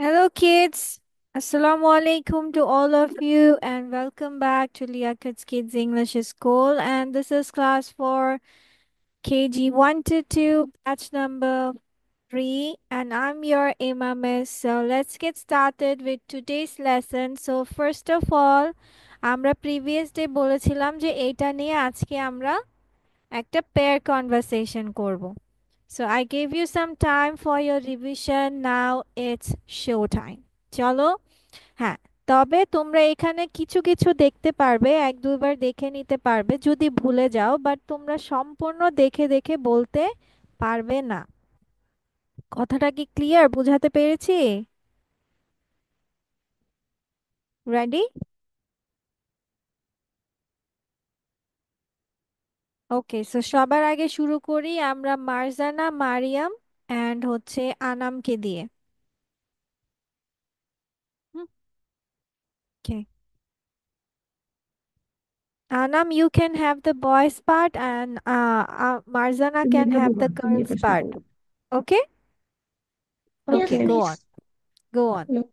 Hello, kids. Assalamu alaikum to all of you, and welcome back to Liakat's Kids English School. And this is class for KG 1 to 2, batch number 3. And I'm your Miss. So let's get started with today's lesson. So, first of all, আমরা previous day বলেছিলাম যে এটা নিয়ে আজকে আমরা একটা pair conversation করব। So I gave you some time for your revision. Now it's show time. চলো, হ্যাঁ, তবে তোমরা এখানে কিছু কিছু দেখতে পারবে, এক দুইবার দেখে নিতে পারবে যদি ভুলে যাও, বাট তোমরা সম্পূর্ণ দেখে দেখে বলতে পারবে না। কথাটা কি ক্লিয়ার? বোঝাতে পেরেছি? রেডি? ওকে, সো সবার আগে শুরু করি আমরা মারজানা, মারিয়াম অ্যান্ড হচ্ছে আনামকে দিয়ে। ওকে, Anam, you can have the boys part, and Marzana তুমি can এটা have বলবা, the তুমি girls এটা part. বলো। Okay? Yes, Okay, okay, go on. miss. Go on. Hello.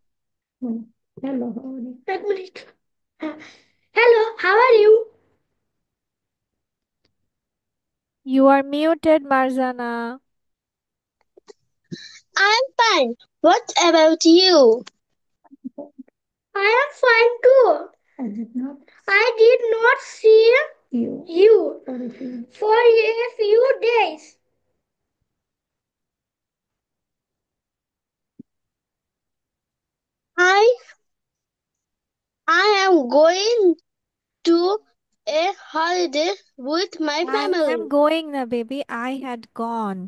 Hello, how are you? One minute. Hello, how are you? You are muted, Marzana. I'm fine. What about you? I am fine too. I did not see you for a few days. I I am going to a holiday with my I am family. going now, baby. I had gone.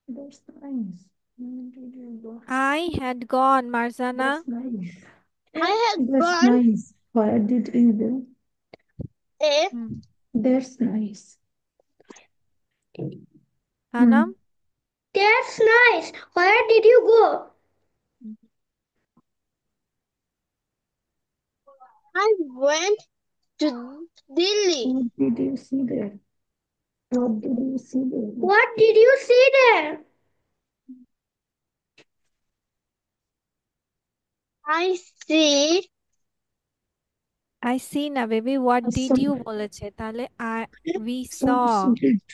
That's nice. When did you go? I had gone, Marzana. That's nice. I had That's gone nice. Where did you go? a Hmm. That's nice. Hmm. Anam? That's nice. Where did you go? I went to Delhi. What did you see there? What did you see there? What did you see there? I see I see না, baby. What did Some you বলেছে? তাহলে we some saw. student.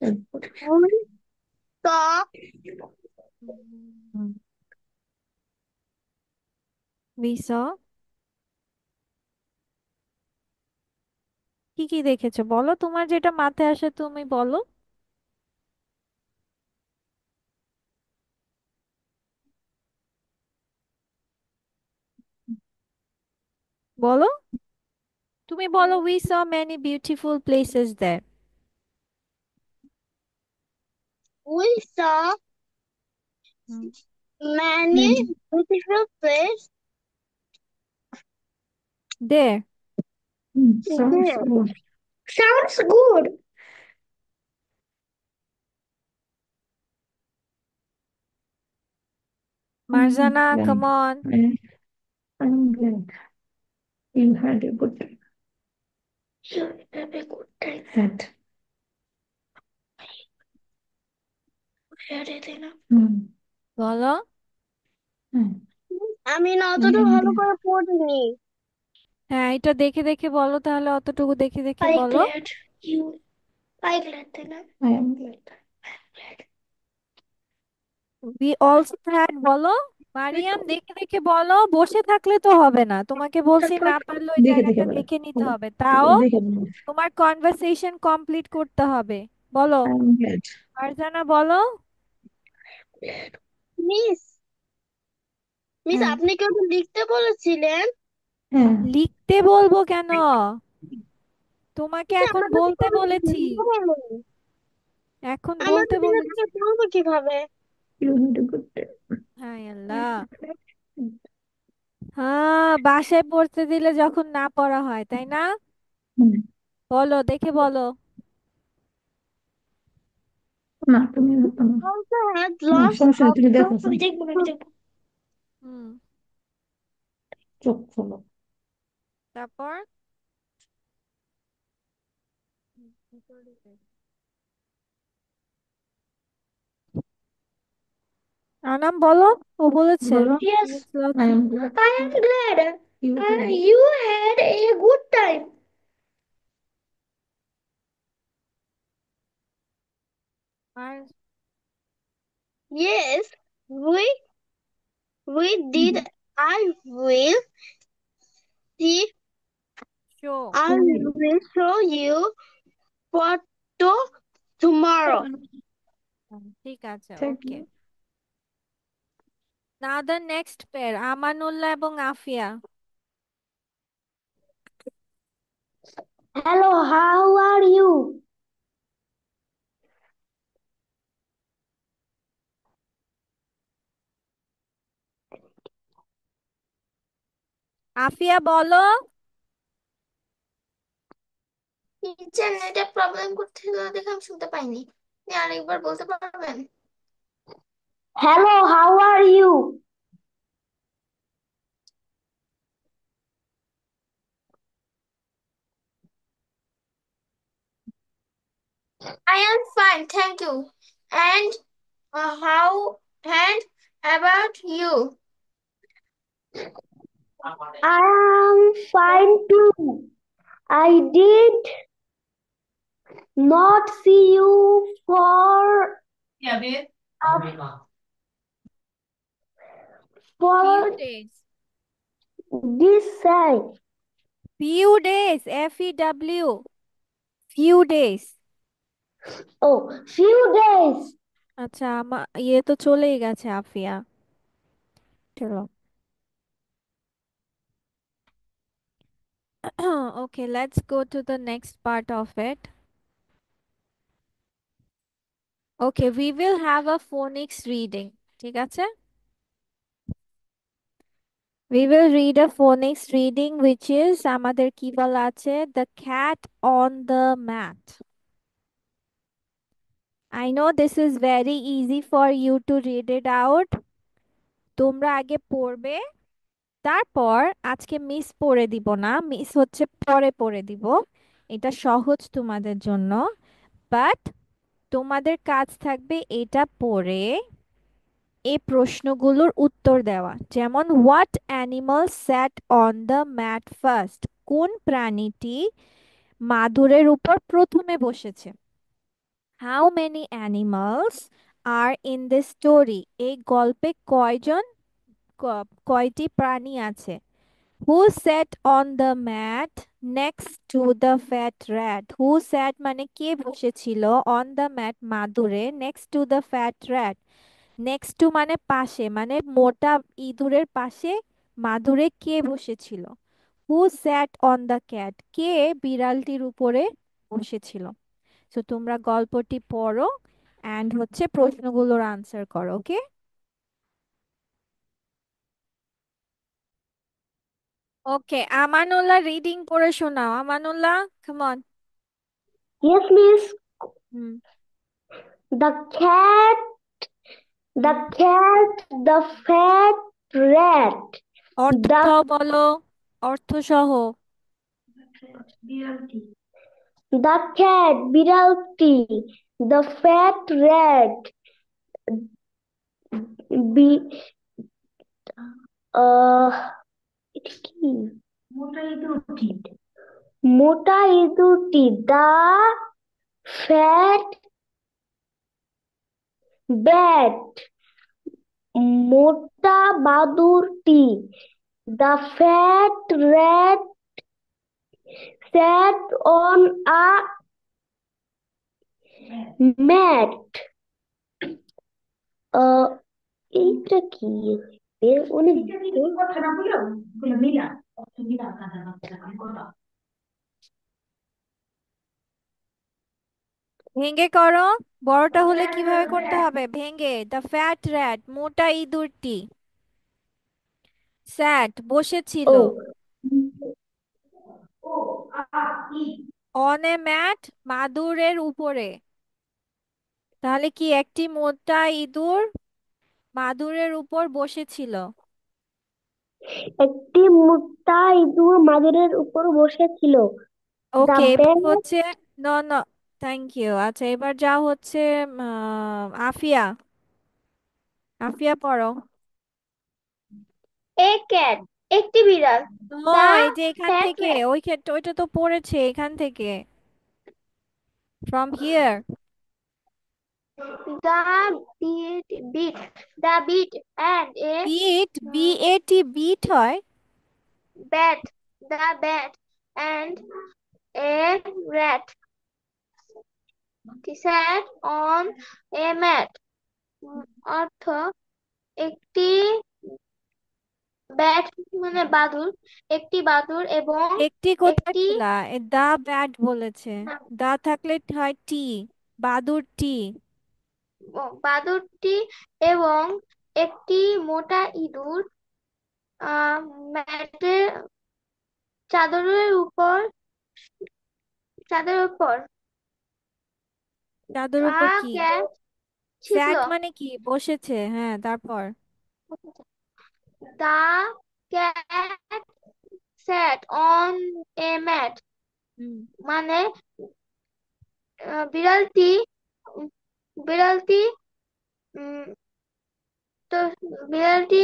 we saw Hmm. We saw. কি কি দেখেছো বলো, তোমার যেটা মাথায় আসে তুমি বলো। বলো, তুমি বলো, we saw many beautiful places there. we saw hmm, many Many. beautiful places there. Sounds there. good. Sounds good. Marzana, Glad. come on. I'm glad you had a good time. You had a good time. Had it enough. বলো। আমি না I অতটা am ভালো glad. করে পড়িনি। হ্যাঁ, এটা দেখে দেখে বলো, তাহলে অতটুকু দেখে দেখে I বলো। glad you. I glad enough. I am glad. We also had, বলো। মারিয়াম, দেখে দেখে বলো, বসে থাকলে তো হবে না, তোমাকে বলছি না পারলে ওই দেখে দেখে জায়গাটা বলো। দেখে নিতে বলো। হবে, তাও দেখে বলো। তোমার কনভারসেশন কমপ্লিট করতে হবে। বলো। I am glad. মার্জানা বলো। মিস মিস হ্যাঁ, আপনি কি ওটা লিখতে বলেছিলেন? হ্যাঁ। লিখতে বলবো কেন? তোমাকে কিন্তু এখন আমাকে তো বলতে কোনো বলেছি। লিখতে বলেনি। এখন আমাকে বলতে দিলে বলেছি। তাহলে পড়বো কিভাবে? You had a good time. হায় আল্লাহ। হ্যাঁ, বাসায় পড়তে দিলে যখন না পড়া হয়, তাই না? হুম। বলো, দেখে বলো। না তুমি হতো না। Also had না lots সমস্যা নেই, of তুমি দেখো। আমি beautiful দেখবো না, আমি দেখবো। হুম, চোখ খোলো। তারপর আনাম বলো, ও বলেছে। বলো। Yes, It's I lucky. am glad I am glad you had. you had a good time. আর Yes, we did. I will see. So, I will show you photo tomorrow. ঠিক আছে, Thank okay. you. Now the next pair, Amanullah এবং Afia. Hello, how are you? Afia বলো। ইন্টারনেটে problem করছিল দেখে আমি শুনতে পাইনি। আপনি আরেকবার বলতে পারবেন? Hello, how are you? I am fine, thank you. And how and about you? I am fine too. I did not see you few for days, this side. Few days, FEW, few days. Oh, few days. আচ্ছা, ইয়ে তো চলেই গেছে আফিয়া, চলো। Okay, let's go to the next part of it. Okay, we will have a phonics reading. ঠিক আছে? We will read a phonics reading which is আমাদের কি বলা আছে, the cat on the mat. I know this is very easy for you to read it out. তোমরা আগে পড়বে, তারপর আজকে মিস পড়ে দিব না, মিস হচ্ছে পরে পড়ে দিব। এটা সহজ তোমাদের জন্য, বাট তোমাদের কাজ থাকবে এটা পড়ে এই প্রশ্নগুলোর উত্তর দেওয়া। যেমন what animal sat on the mat first, কোন প্রাণীটি মাদুরের উপর প্রথমে বসেছে। How many animals are in this story, এই গল্পে কয়জন কয়টি প্রাণী আছে। Who sat on the mat next to the fat rat, who sat মানে কে বসেছিল, অন দ্য ম্যাট মাদুরে, next to the fat rat, next to মানে পাশে, মানে মোটা ইঁদুরের পাশে মাদুরে কে বসেছিল। Who sat on the cat, কে বিড়ালটির উপরে বসেছিল। তো তোমরা গল্পটি পড়ো অ্যান্ড হচ্ছে প্রশ্নগুলোর আনসার করো, ওকে। ওকে, আমানুল্লাহ রিডিং পড়ে শোনাও। Amanullah, come on. Yes, miss. Hmm The cat, the hmm cat, the fat rat, the অর্থটাও বলো, অর্থ সহ। the cat, বিড়ালটি, the fat rat, বি এটা কি? মোটা ইঁদুরটি, the fat bat, মোটা বাদুড়টি, the fat rat sat on a mat. আহ এইটা কি? এর অনেক ভেঙে করো, বড়টা হলে কিভাবে করতে হবে, ভেঙে। দ্য ফ্যাট র্যাট, মোটা ইঁদুরটি, স্যাট বসেছিল, ও অন এ ম্যাট মাদুরের উপরে। তাহলে কি একটি মোটা ইঁদুর মাদুরের উপর বসেছিল। একটি মোটা ইঁদুর মাদুরের উপর বসেছিল। দা ওকে, এবার ব্যাট হচ্ছে, ন ন, থ্যাংক ইউ। আচ্ছা, এবার যা হচ্ছে আফিয়া, আফিয়া পড়ো। এ ক্যাট, একটি বিড়াল। ও, দা এই যে এখান ফ্যাট থেকে ওই ক্ষেত্রে ওইটা তো পড়েছে এখান থেকে, from here. the beat the beat and a beat, B mm, A T, beat হয়। bat the bat and a rat sat on a mat অর্থ একটি ব্যাট মানে বাদুড়, একটি বাদুড় এবং একটি কোথায় একটি ছিলা, দা ব্যাট বলেছে। দা থাকলে হয় টি, বাদুর টি। বাদুড়টি এবং একটি মোটা ইঁদুর ম্যাটের চাদরের উপর চাদরের উপর চাদর উপর কি? ক্যাট ছিল। স্যাট মানে কি, বসেছে, হ্যাঁ, তারপর? The cat sat on a mat হুম। মানে বিড়ালটি বিড়ালটি উম, তো বিড়ালটি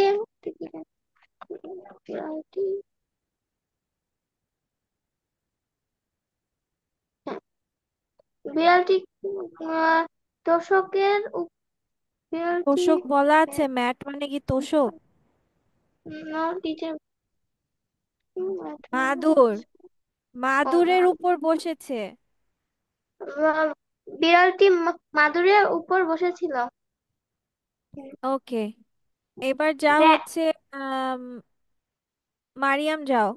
বিড়ালটি হ্যাঁ, বিড়ালটি আহ, তোষকের বিড়ালটি তোষক বলা আছে, ম্যাট মানে কি তোষক? নো টিচার মাদুর, মাদুরের উপর বসেছে। বিড়ালটি মাদুরের উপর বসেছিল। ওকে, এবার যা Rat- হচ্ছে, আম, মারিয়াম যাও।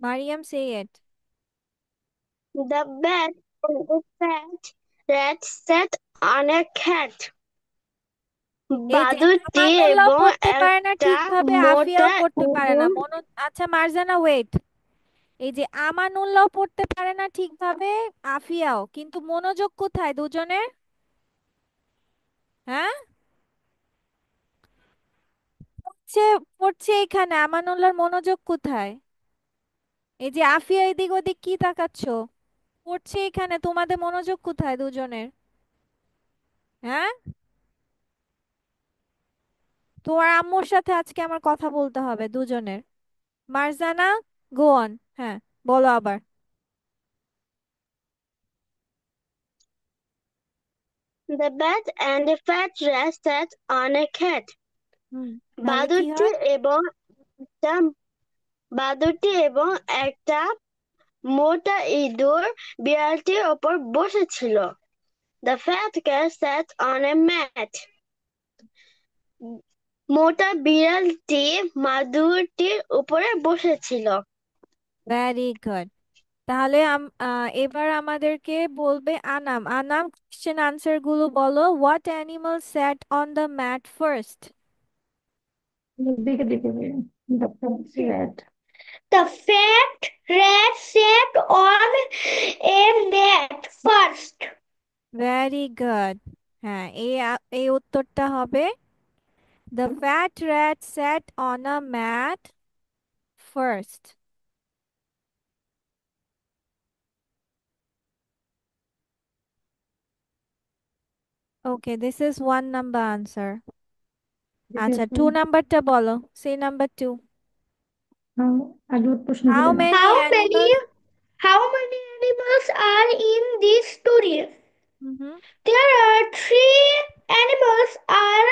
মারিয়াম, সে ইট। The bat and the fat rat sat on a cat. এই যে বাদুড়টি আমানুল্লাহ এবং পড়তে পারে না একটা ঠিকভাবে, আফিয়াও মোটা পড়তে পারে না, ইঁদুর আচ্ছা মারজানা ওয়েট। এই যে আমানুল্লাহ পড়তে পারে না ঠিকভাবে, আফিয়াও, কিন্তু মনোযোগ কোথায় দুজনের? হ্যাঁ, পড়ছে, পড়ছে এখানে, আমানুল্লাহর মনোযোগ কোথায়? এই যে আফিয়া এদিক ওদিক কি তাকাচ্ছো, পড়ছে এখানে, তোমাদের মনোযোগ কোথায় দুজনের? হ্যাঁ, তোমার আম্মুর সাথে আজকে আমার কথা বলতে হবে দুজনের। মারজানা, গো অন, হ্যাঁ, বলো আবার। The bat and the fat rat sat on a cat. হুম, তাহলে কি বাদুড়টি হয়? এবং একটা বাদুড়টি এবং একটা মোটা ইঁদুর বিড়ালটির ওপর বসেছিল। The fat cat sat on a mat. মোটা বিড়ালটি মাদুরটির উপরে বসেছিল। Very good. তাহলে এবার আমাদেরকে বলবে আনাম। আনাম, কোশ্চেন আনসার গুলো বলো। What animal sat on the mat first? দেখে দেখে the fancy rat. The fat rat sat on a mat first. Very good. হ্যাঁ, এই উত্তরটা হবে, the fat rat sat on a mat first. Okay, this is one number answer. This আচ্ছা, is two নাম্বারটা বলো, সে number two. আগে প্রশ্ন how বলে না। Many animals? How many animals are in this story? হুম। There are three animals are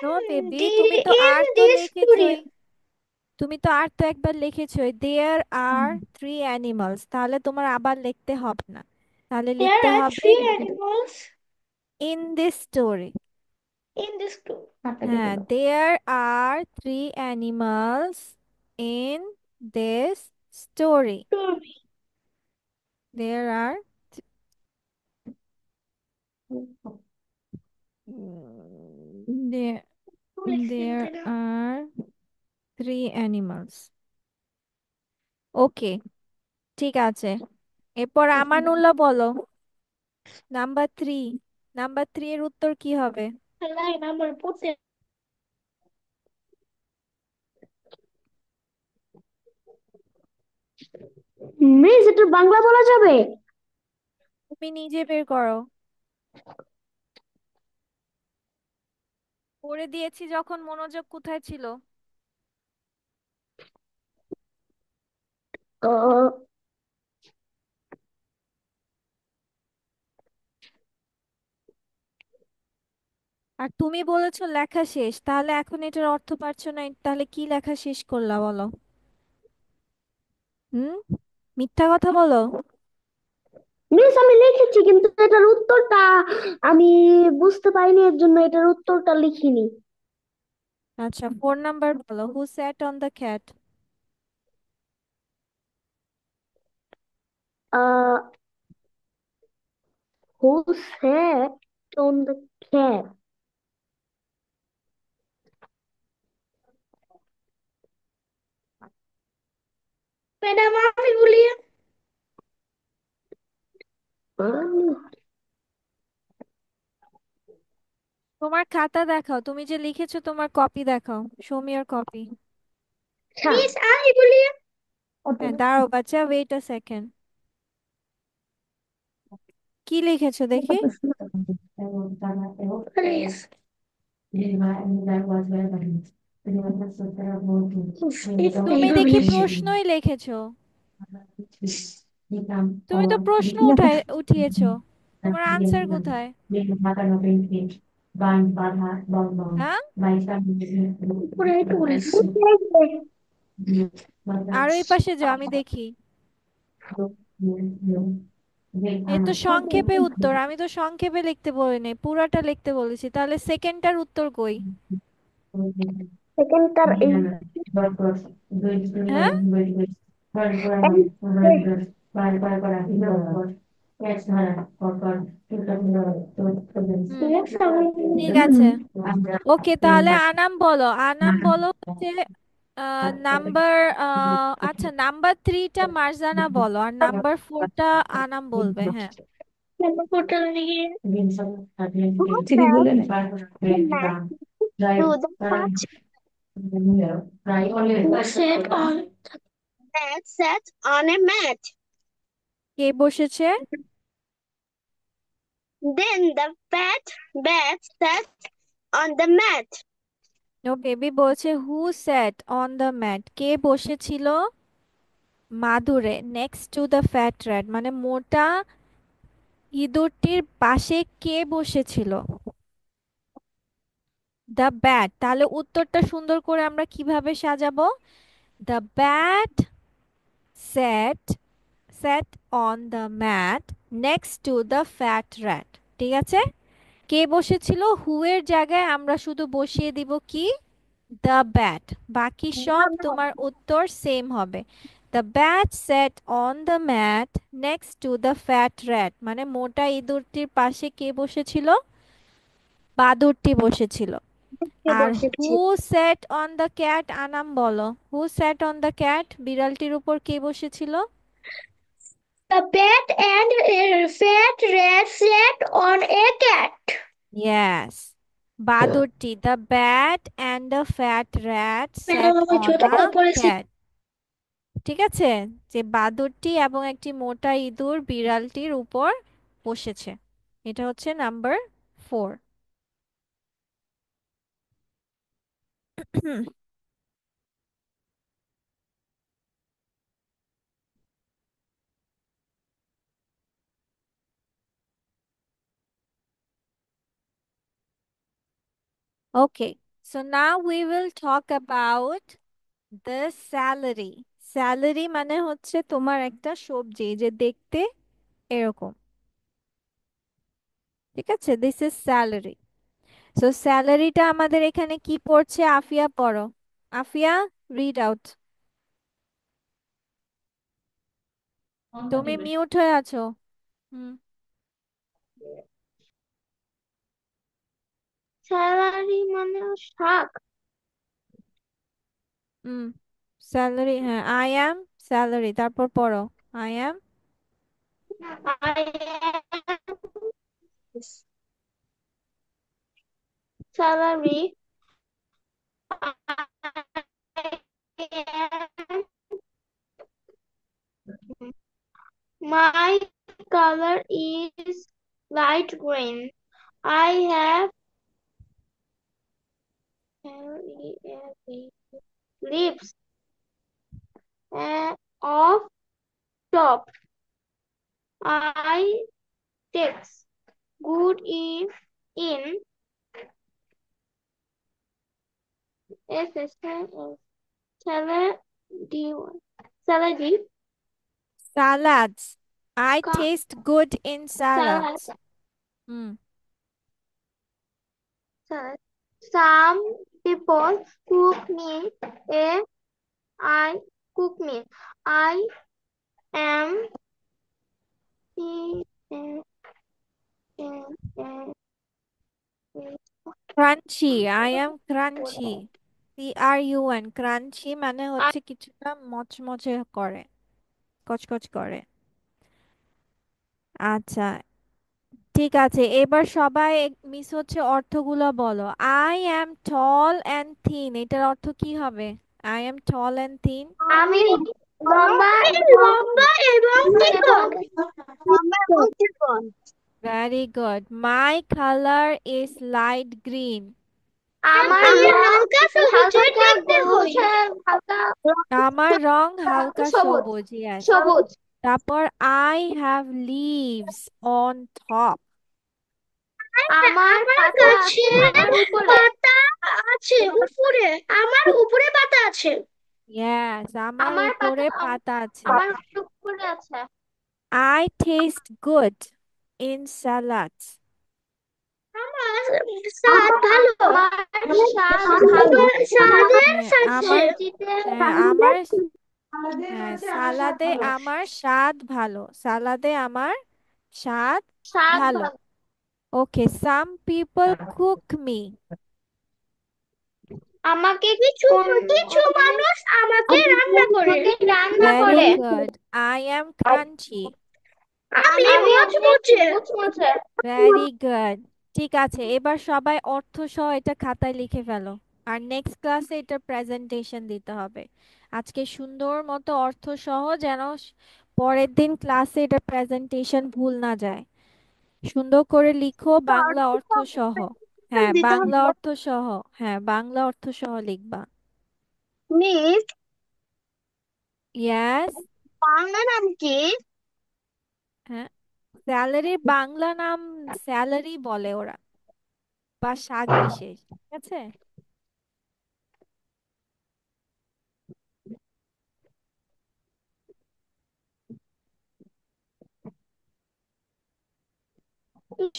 no baby, the তুমি তো in আর তো this story. লিখেছই, তুমি তো আর তো একবার লিখেছই, দেয়ার আর থ্রি অ্যানিমালস, তাহলে তোমার আবার লিখতে হবে না, তাহলে There লিখতে are হবে three animals in this story. in this story. হাতটা কেটে হ্যাঁ, দাও। There are three animals in this story. Story. There are, there are three animals. Okay, ঠিক আছে। এরপর আমানুল্লাহ বলো, নাম্বার থ্রি। নাম্বার থ্রি এর উত্তর কি হবে? Line number পড়তে মিস একটু বাংলা বলা যাবে? তুমি নিজে বের করো। করে দিয়েছি যখন মনোযোগ কোথায় ছিল? Uh, আর তুমি বলেছো লেখা শেষ, তাহলে এখন এটার অর্থ পারছো না, তাহলে কি লেখা শেষ করলা বলো? হুম, মিথ্যা কথা বলো। মিস আমি লিখেছি কিন্তু এটার উত্তরটা আমি বুঝতে পারিনি, এর জন্য এটার উত্তরটা লিখিনি। আচ্ছা, 4 নাম্বার বলো, who sat on the cat? Ah who sat on the cat? Madam আমি বলি। তোমার খাতা দেখাও, তুমি যে লিখেছো তোমার কপি দেখাও, show me your copy. Miss আমি বলি। হ্যাঁ দাঁড়াও বাচ্চা, ওয়েট আ সেকেন্ড। কি লিখেছো দেখি? তুমি দেখি প্রশ্নই লিখেছো। তুমি তো প্রশ্ন উঠিয়েছো, তোমার আনসার কোথায়? হ্যাঁ, আর ওই পাশে যাও, আমি দেখি। এই তো সংক্ষেপে উত্তর, আমি তো সংক্ষেপে লিখতে বলিনি, পুরাটা লিখতে বলেছি, তাহলে সেকেন্ডটার উত্তর কই? সেকেন্ডটার এই হ্যাঁ, হুম, ঠিক আছে। ওকে, তাহলে আনাম বলো, আনাম বলো হচ্ছে নাম্বার, আচ্ছা নাম্বার 3টা মার্জানা বলো, আর নাম্বার 4টা আনাম বলবে, হ্যাঁ। হোটেল নিয়ে তিনি বলেন to the first set on mat sat on a mat. কে বসেছে? Then the fat bat sat on the mat. ও বেবি বলছে who sat on the mat, কে বসেছিল মাদুরে, next to the fat rat, মানে মোটা ইঁদুরটির পাশে কে বসেছিল? দ্য ব্যাট, তাহলে উত্তরটা সুন্দর করে আমরা কিভাবে সাজাবো? The bat sat sat on the mat next to the fat rat. ঠিক আছে, কে বসেছিল, হু এর জায়গায় আমরা শুধু বসিয়ে দিব কি, দ্য ব্যাট, বাকি সব তোমার উত্তর সেম হবে। The bat sat on the mat next to the fat rat, মানে মোটা ইঁদুরটির পাশে কে বসেছিল? বাদুড়টি বসেছিল। আর who sat on the cat, Anam বলো, who sat on the cat, বিড়ালটির উপর কে বসেছিল? The bat and a fat rat sat on a cat. Yes, বাদুড়টি, the bat and the fat rat madam sat আমি অন ছোট আ করে পড়েছি। ক্যাট। ঠিক আছে, যে বাদুড়টি এবং একটি মোটা ইঁদুর বিড়ালটির উপর বসেছে, এটা হচ্ছে number 4। Okay, so now we will talk about the salary. Salary মানে হচ্ছে তোমার একটা সবজি যে দেখতে এরকম, ঠিক আছে, দিস ইজ স্যালারি। সো স্যালারিটা আমাদের এখানে কি পড়ছে, আফিয়া পড়ো। Afia, read out. তুমি মিউট হয়ে আছো। হুম, স্যালারি মানে শাক। হুম, স্যালারি, হ্যাঁ, আই অ্যাম স্যালারি, তারপর পড়ো। I am, I am salary. My color is light green. I have leaves of top. I text good if in salad salad Salads. I salad taste good in salad salads. Hmm. salad. Some people cook me a I cook me. I am a, a, a, Crunchy. I am crunchy. CRUN. Crunchy মানে I হচ্ছে কিছুটা মচমচে করে, কচকচ করে। আচ্ছা, ঠিক আছে, এবার সবাই মিস হচ্ছে অর্থগুলো বলো। I am tall and thin, এটার অর্থ কি হবে? I am tall and thin. আমি লম্বা এবং এবং লম্বা এবং চিকন। Very good. My colour is light green. আমার হালকা সবুজের দেখতে হই। হালকা আমার রং হালকা সবুজ সবুজ, yes। সবুজ। তারপর I have leaves on top. আমার পাতা আছে আমার উপরে। পাতা আছে উপরে। আমার উপরে পাতা আছে। ইয়েস, আমার আমার পাতা উপরে পাতা আছে। আমার উপরে আছে। I taste good in salads. আমার স্বাদ ভালো। আমার স্বাদ ভালো। স্বাদের হ্যাঁ সাথে আমার, সবজিতে হ্যাঁ আমার, হ্যাঁ সালাদে আমার স্বাদ ভালো, সালাদে আমার স্বাদ স্বাদ ভালো। ভালো। ওকে, সাম পিপল কুক মি। আমাকে কিছু কিছু মানুষ আমাকে রান্না করে। রান্না ভেরি করে। গুড। I am crunchy. আমি মুচমুচে। মুচমুচে। Very good. ঠিক আছে, এবার সবাই অর্থ সহ এটা খাতায় লিখে ফেলো। আর নেক্সট ক্লাসে এটা প্রেজেন্টেশন দিতে হবে। আজকে সুন্দর মতো অর্থ সহ, যেন পরের দিন ক্লাসে এটা প্রেজেন্টেশন ভুল না যায়। সুন্দর করে লিখো, বাংলা অর্থ সহ। হ্যাঁ দিতে বাংলা হবে। অর্থ সহ, হ্যাঁ বাংলা অর্থ সহ লিখবা। Miss yes. বাংলা নাম কি? হ্যাঁ, স্যালারির বাংলা নাম স্যালারি বলে ওরা, বা শাক বিশেষ, ঠিক আছে।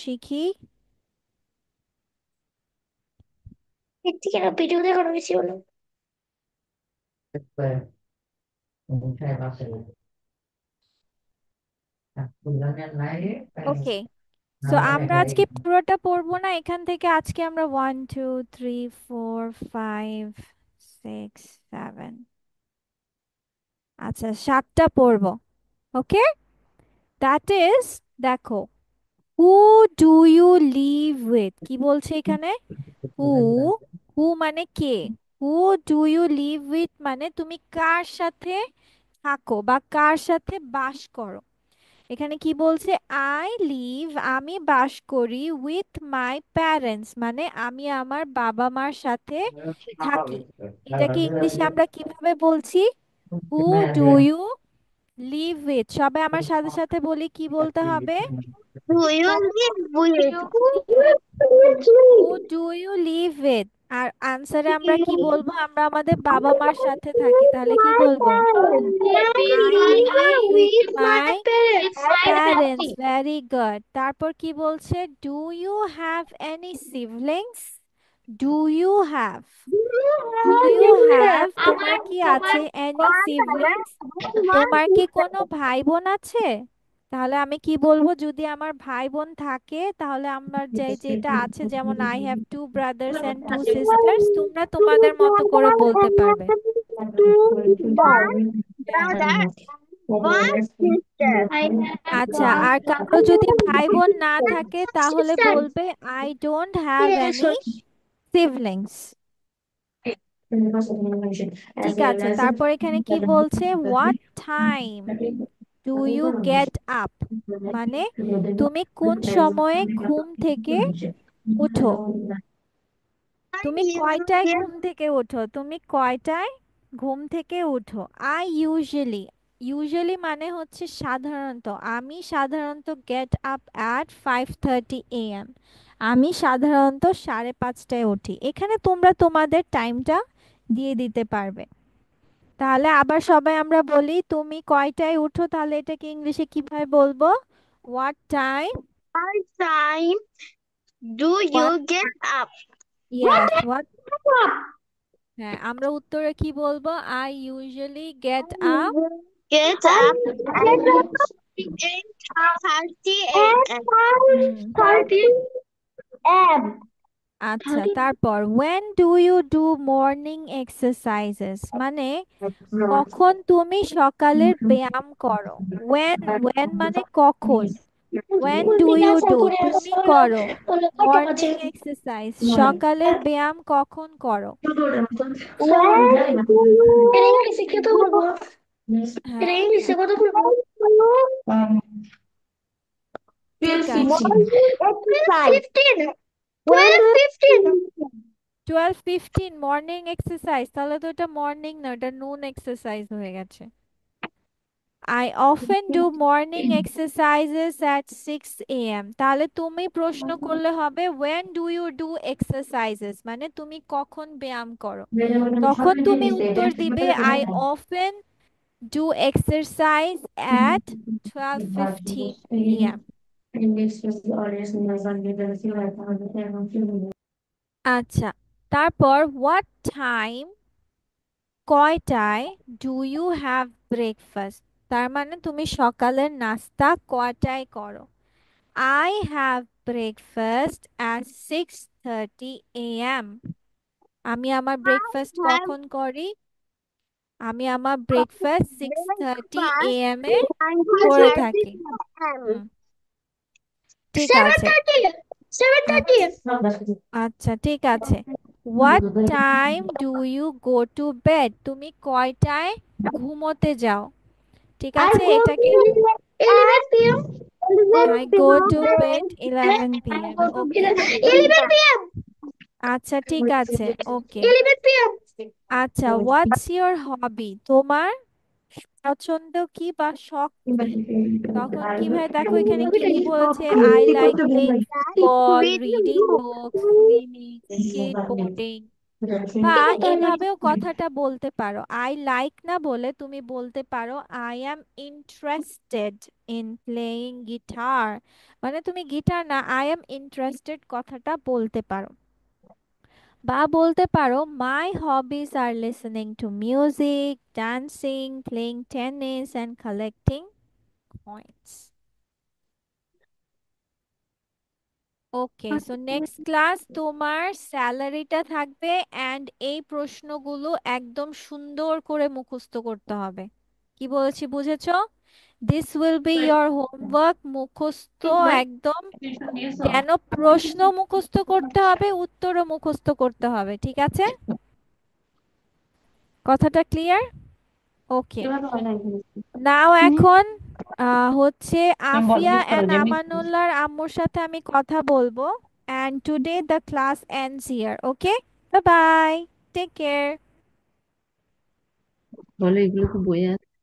শিখি। এর থেকে না ভিডিও দেখানো বেশি হলো। ওকে, সো আমরা আজকে পুরোটা পড়বো না, এখান থেকে আজকে আমরা 1 2 3 4 5 6 7, আচ্ছা 7টা পড়বো। ওকে, দ্যাট ইজ, দেখো, who do you live with, কি বলছে এখানে? হু, হু মানে কে, who do you live with মানে তুমি কার সাথে থাকো বা কার সাথে বাস করো। এখানে কি বলছে? আই লিভ, আমি বাস করি, উইথ মাই প্যারেন্টস মানে আমি আমার বাবা মার সাথে থাকি। এটাকে ইংলিশে আমরা কিভাবে বলছি? Who do you live with. সবাই আমার সাথে সাথে বলি, কি বলতে হবে? Do you live with? Who do you live with. আর আনসারে আমরা কি বলবো? আমরা আমাদের বাবা মার সাথে থাকি, তাহলে কি বলবো? I I live live with with my my parents. Parents. Very good. তারপর কি বলছে? Do you have any siblings? Do you have, do you have তোমার কি আছে এনি সিবলিংস? তোমার কি কোনো ভাই বোন আছে? তাহলে আমি কি বলবো? যদি আমার ভাই বোন থাকে, তাহলে আমার যে যেটা আছে, যেমন I have 2 brothers and 2 sisters, তোমরা তোমাদের মতো করে বলতে পারবে। Brother, one sister. I have আচ্ছা, one আর কারো যদি ভাই বোন না থাকে, তাহলে sister. বলবে I don't have Yes. Any siblings. ঠিক আছে, তারপর এখানে কি বলছে? What time do you get up মানে তুমি কোন সময়ে ঘুম থেকে উঠো? তুমি কয়টায় ঘুম থেকে ওঠো? তুমি কয়টায় ঘুম থেকে উঠো? আই ইউজুয়ালি, ইউজুয়ালি মানে হচ্ছে সাধারণত, আমি সাধারণত গেট আপ অ্যাট 5:30 AM। আমি সাধারণত 5:30টায় উঠি। এখানে তোমরা তোমাদের টাইমটা দিয়ে দিতে পারবে। তাহলে আবার সবাই আমরা বলি, তুমি কয়টায় উঠো, তাহলে এটাকে ইংলিশে কিভাবে বলবো? What time? What time do you what, get up? Yes, what. হ্যাঁ, আমরা উত্তরে কি বলবো? I usually get up. Get up at 8:30 a.m. Hmm, 30 a.m. আচ্ছা, তারপর when do you do morning exercises মানে কখন তুমি সকালের ব্যায়াম করো? when মানে কখন, when do you do তুমি করো মর্নিং এক্সারসাইজ, সকালের ব্যায়াম কখন করো? When do you হ্যাঁ, ঠিক আছে। morning exercise? 12:15. 12:15 মর্নিং এক্সারসাইজ, তাহলে তো এটা মর্নিং না, এটা নুন এক্সারসাইজ হয়ে গেছে। I often do morning exercises at 6 a.m. তাহলে তুমি প্রশ্ন করলে হবে when do you do exercises মানে তুমি কখন ব্যায়াম করো? তখন তুমি উত্তর দিবে I often do exercise at 12:15 a.m. আচ্ছা, তারপর what time কয়টায় ডু ইউ হ্যাভ ব্রেকফাস্ট, তার মানে তুমি সকালের নাস্তা কয়টায় করো? I have breakfast at 6:30 a.m. আমি আমার ব্রেকফাস্ট Have কখন করি? আমি আমার ব্রেকফাস্ট 6:30 a.m. এ করে 9:30 থাকি। a.m. হুম, ঠিক আছে। 7:30. 7:30. আচ্ছা, আচ্ছা, ঠিক আছে। What time do you go to bed তুমি কয়টায় ঘুমোতে যাও? ঠিক I আছে, go এটাকে to 11 p.m. I go to bed 11 p.m. Okay, 11 p.m. আচ্ছা, ঠিক আছে, ওকে। 11 p.m. আচ্ছা, হোয়াটস ইয়োর হবি তোমার পছন্দ কি বা শখ কি? তখন কিভাবে, দেখো এখানে কি কি বলেছে, I like playing football, reading books, swimming, skateboarding. বা এভাবেও কথাটা বলতে পারো, আই লাইক না বলে তুমি বলতে পারো I am interested in playing guitar মানে তুমি গিটার না, আই অ্যাম ইন্টারেস্টেড কথাটা বলতে পারো। বা বলতে পারো my hobbies are listening to music, dancing, playing tennis and collecting coins. Okay, so next class তোমার স্যালারিটা থাকবে অ্যান্ড এই প্রশ্নগুলো একদম সুন্দর করে মুখস্থ করতে হবে। কি বলেছি বুঝেছো? This will be your homework, মুখস্থ একদম। কেন প্রশ্ন মুখস্থ করতে হবে, উত্তরও মুখস্থ করতে হবে, ঠিক আছে? কথাটা ক্লিয়ার? ওকে, নাও এখন হচ্ছে আফিয়া অ্যান্ড আমানুল্লাহর আম্মুর সাথে আমি কথা বলবো। And today the class ends here. Okay, bye bye, take care.